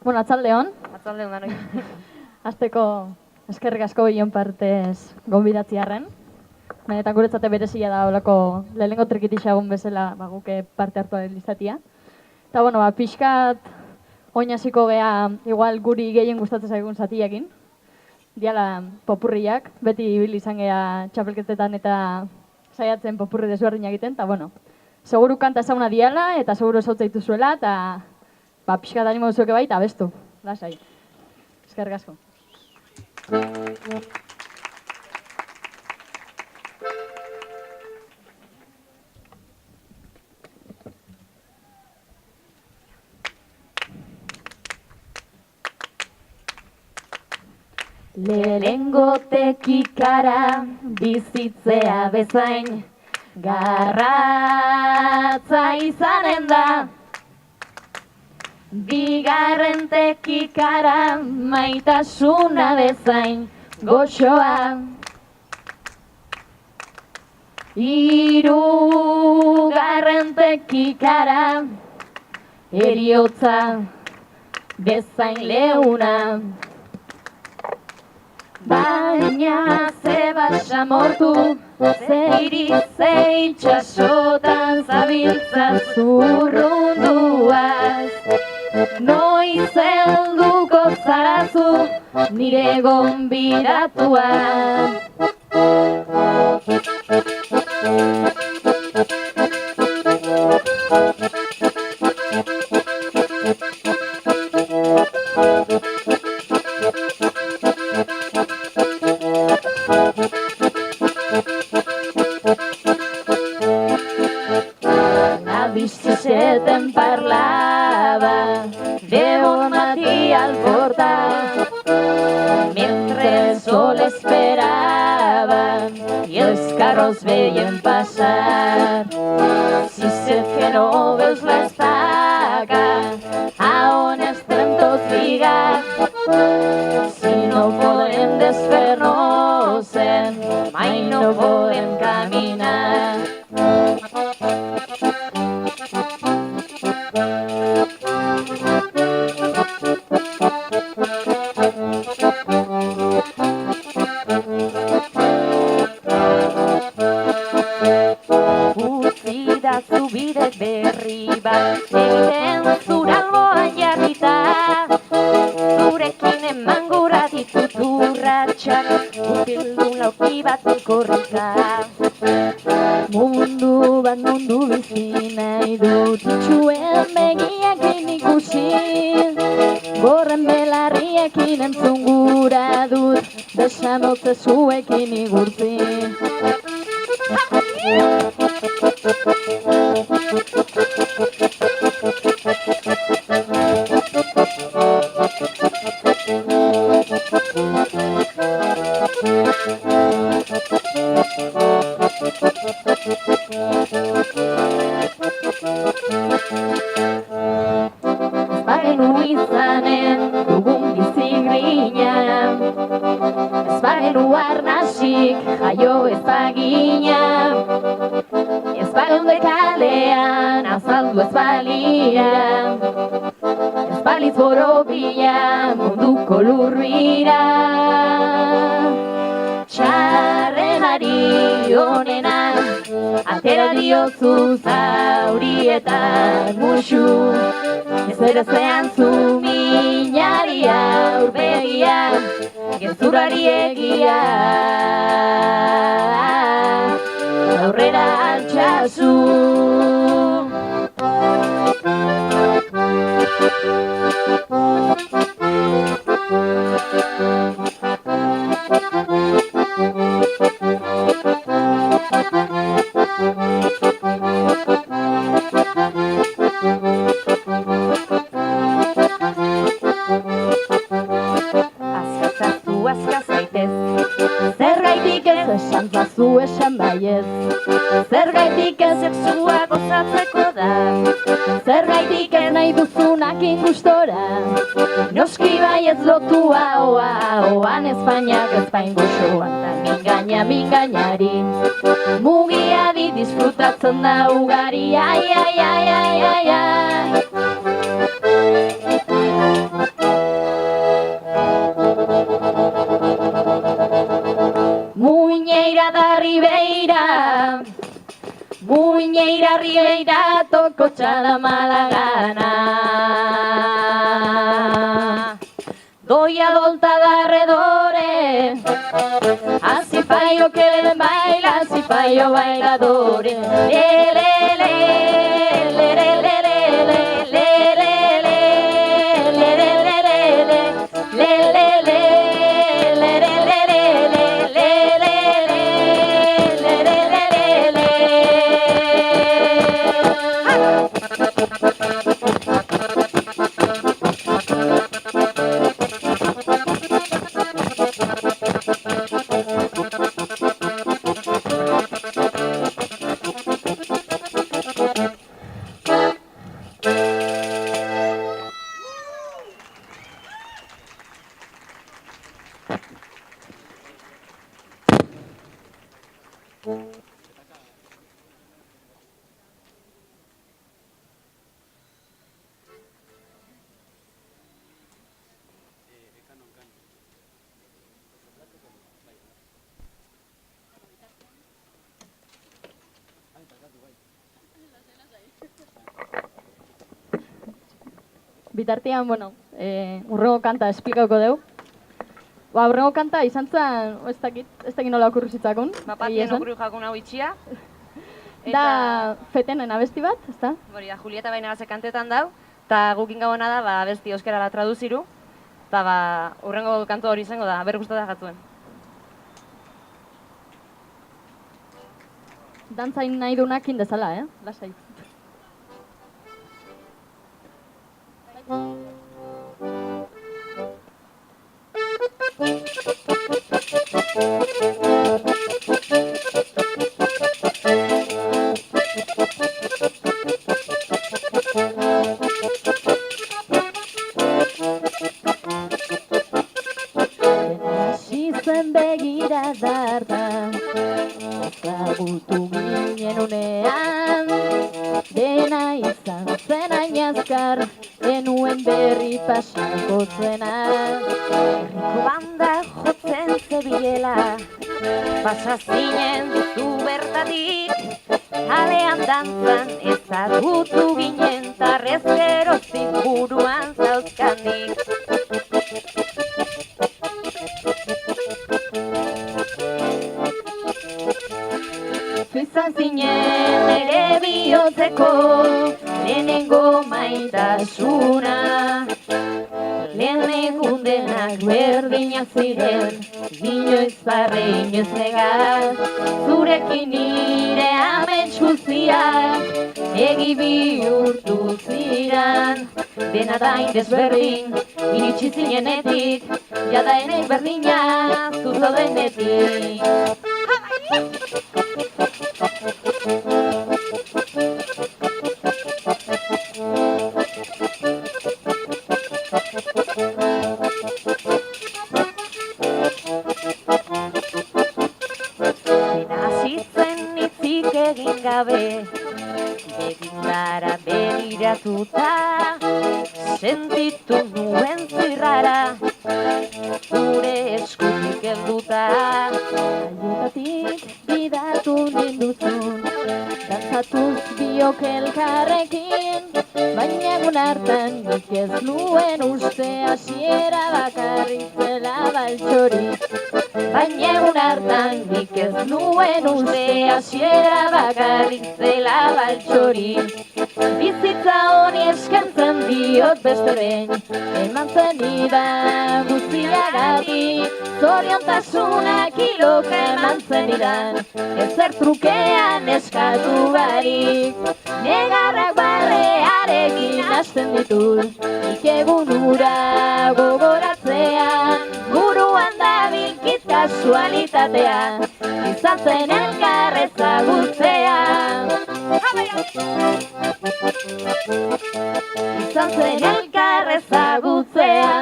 Bueno, atzaldeon. Atzaldeon danoi. Azteko eskerrik asko bion partez gonbidatziarren. Benetan guretzate berezia da holako lehenengo trikitixagun bezala guke parte hartu izatia. Eta bueno, pixkat oinaziko gea igual guri gehien gustatzen zaigun zatiekin. Diala popurriak, beti ibili izan gea txapelketetan eta saiatzen popurri desberdinak egiten, eta bueno, seguru kanta zauna diala eta seguru esautza dituzuela, eta pixkat animo duzueke bai, eta bestu, lasai. Eskerrik asko. Lehengo tekikara bizitzea bezain garratza izanen da. Bigarren tekikara maitasuna bezain goxoa. Hirugarren tekikara heriotza bezain leuna. Baina ze basamortu, ze iri, ze itxasotan zabiltza zurrunduaz. Noiz helduko zarazu nire gonbidatua. Te parlaba de Bonmatí al portal, mientras el sol esperaba y los carros veían pasar. Si sé que no ves la estaca, a on estem tots lligats. Si no podem desfer-nos-en, mai no podem caminar. Zubidek berri bat egiten zure alboan jarrita, zurekin eman gura ditut urratxak, urpildun lauki bat korrika. Mundu bat mundu bizi nahi dut, itxuen begiakin ikusi, gorren belarriekin entzun gura dut, desamotze zuekin igurtzi. Bagenu izanen dugun bizigrina, ez bagenu arnasik jaio ez bagina, ez bageunde kalean azaldu ez balia, ez balitz borobila munduko lurbira. Txarrenari onena atera diozu zaurietan musu, ez erezean zu minari aurpegia, gezurrari egia. Aurrera altxasu. Zergaitik ez esan zazu esan baiez, zergaitik ez sexua gozatzeko da, zergaitik ez nahi duzunakin gustora, noski baiez lotua oan Espainiak Espain goxoan da mingainari, mugia di disfrutatzen da ugari, ai. muineira rieira toko txala malagana. Doia volta d'arredore, así fallo que baila, así fallo bailadore. Le, le, le, le, le, le, le, le, le, le, le, le, le, le, le, Bitartean, bueno, urrengo kanta esplikauko dugu. Urrengo kanta izan zen, ez dakit nola okurri zitzakun. Bapatien okuru jakun hau itxia. Da fetenen abesti bat, ezta? Hori da, Julieta Bainagase kantetan dau, eta gukin gabona da, abesti euskarara traduziru, eta urrengo kantu hori izango da, berre gustata jatzuen. Dantzain nahi dunak indezala, lasai. Begira darda, ezagutu ginen unean, dena izan zen ainazkar, genuen berri pasako zena. Herriko banda jotzen zebilela, pasazinen duzu bertatik, alean dantzan ezagutu ginen, tarrez geroztik buruan zauzkanik. Izan zinen ere bihotzeko lehenengo maitasuna, lehen egundenak berdinak ziren, inoiz barre inoiz negar, zurekin nire amets guztiak egi bihurtu ziran, dena dain desberdin iritsi zinenetik, jada ere berdina zuzaudenetik. Begitara begiratuta, sentitu nuen zirrara, zure eskutik helduta. Aietatik bidatu ninduzun, dantzatuz biok elkarrekin, baina egun hartan nik ez nuen uste hasiera bakarrik zela baltxori. Baina egun hartan nik ez nuen uste hasiera bakarrik zela baltxori. Bizitza honi eskantzen diot beste behin, eman zenidan guztiagatik, zoriontasunak kiloka eman zenidan, ezer trukean eskatu barik. Negarrak barrearekin hasten ditut, ikegun ura gogoratzean, buruan dabilkit kasualitatea, izan zen elkar ezagutzea. Izan zen elkar ezagutzea.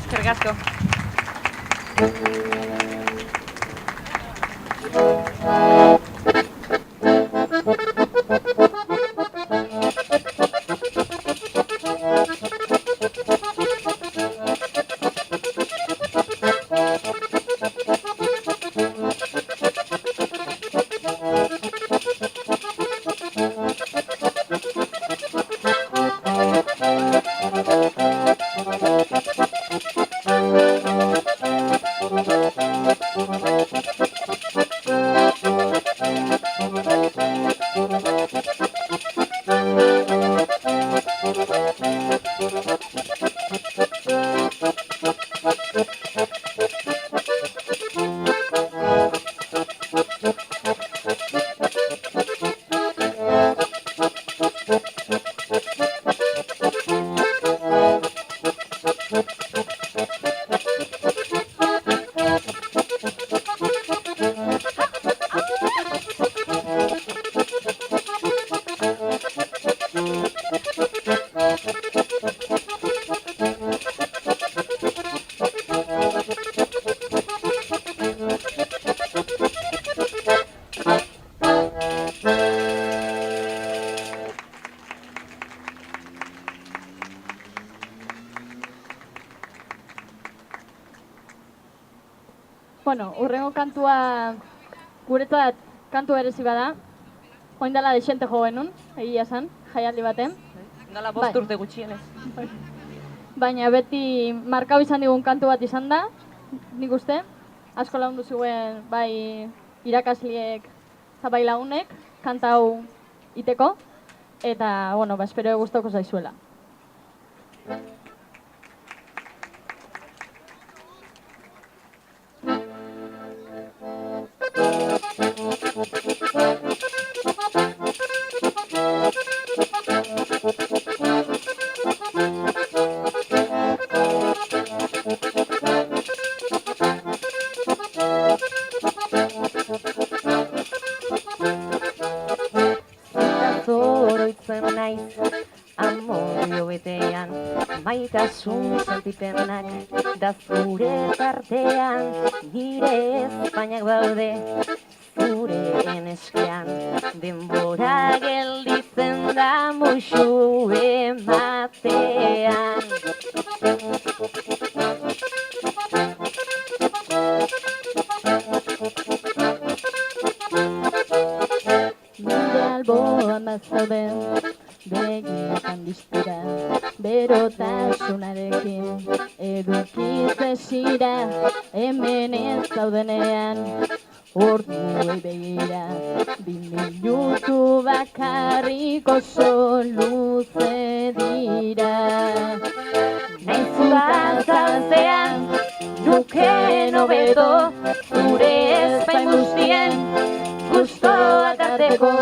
Eskerrik asko. Bueno, urrengo kantua guretzat kantu berezi bada. Oin dela desente jo genuen, egia esan, jaialdi baten. Dala 5 urte gutxienez. Baina beti markau izan digun kantu bat izan da, nik uste. Asko lagundu zuen bai irakasliek eta bai lagunek kanta hau iteko. Eta, bueno, espero gustoko zaizuela. Zoroitzen naiz amodio betean, maitasun sentipenak da zure tartean, nire ezpainak daude zure eskean, denbora gelditzen da musu ematean. Nire alboan bazauden, begietan diztira, berotasunarekin edukiz desira, hemen ez zaudenean, orduei begira, 2 minutu bakarrik oso luze dira. Naizu azaltzean, nuken hobeto, zure ezpain guztien, gustoa tarteko.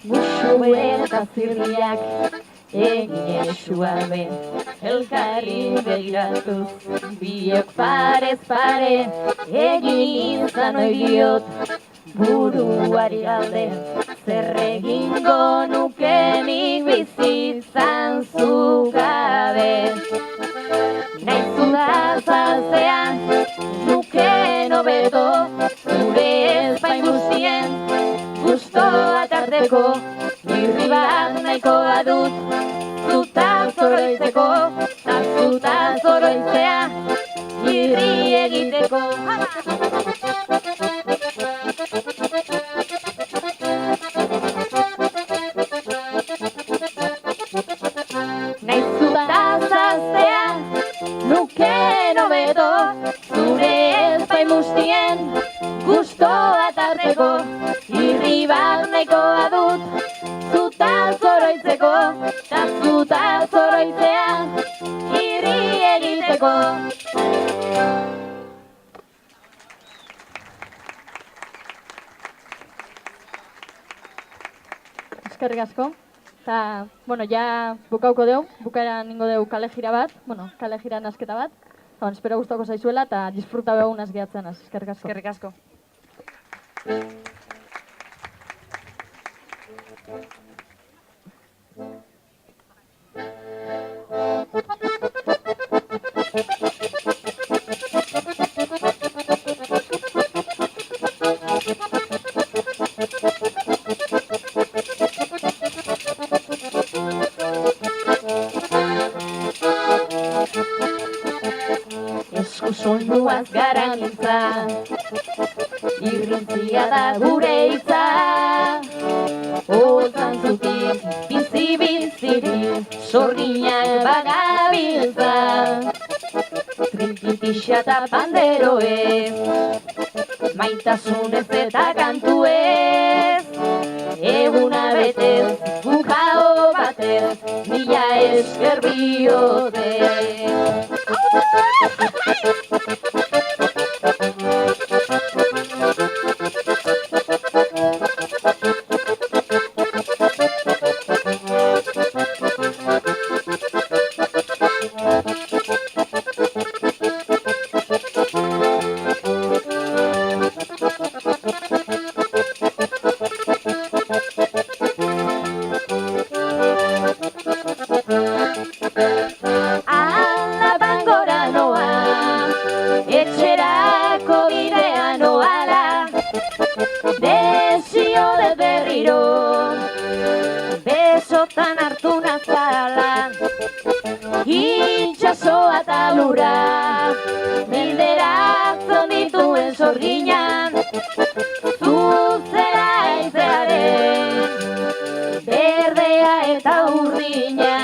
Musu eta zirriak egin suabe, elkarri begiratuz, biok parez pare, egin izan ohi diot, buruari galde, zer egingo nukenik bizitzan zu gabe. Naizu da zaltzean, nuken hobeto, zure ezpain guztien, gustoa tarteko, irri bat nahikoa dut, zuta zoroitzeko, ta zuta zoroitzea, irri egiteko. Naizu da zaltzean, nuken hobeto, zure ezpain guztien, gustoa tarteko, irri bat nahikoa dut, eskerrik asko. Eta, bueno, ja bukauko deu, bukaeran ningo deu kale jira bat, bueno, kale jira nasketa bat. Eta, bueno, espero gustoko zaizuela eta disfruta behu nas gehatzen, eskerrik asko. Eskerrik asko. Esku soinuaz gara nintza, irrintzia da gure hitza. Otzan zutik, bizi-biziri, sorginak bagabiltza. Trinkitixa eta panderoez, maitasunez eta kantuez. Eguna betez, bukao batez, mila esker biotez. Alabangora noa, etxerako bidea noala, desio de berriro, besotan hartu nazala, itxasoa eta lura, bideratzen dituen sorginan, zuzera aizearen, berdea eta urdina.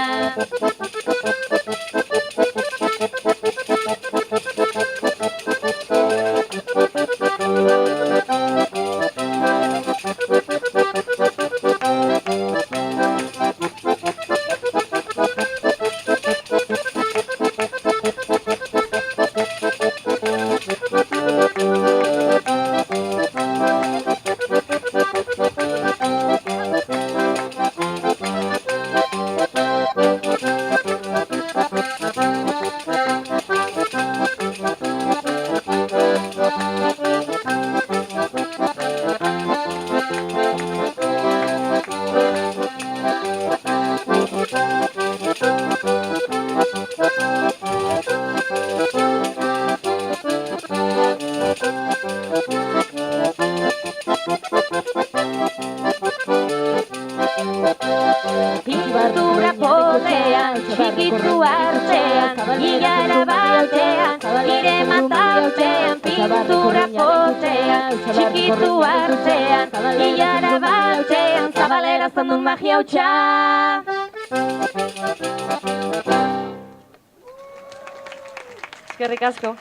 Ibardura potean, txikitu artean, ilara batean, ire mataltean, pintura potean, txikitu artean, ilara batean, zabalera zandun magia hutsa. Eskerrik asko.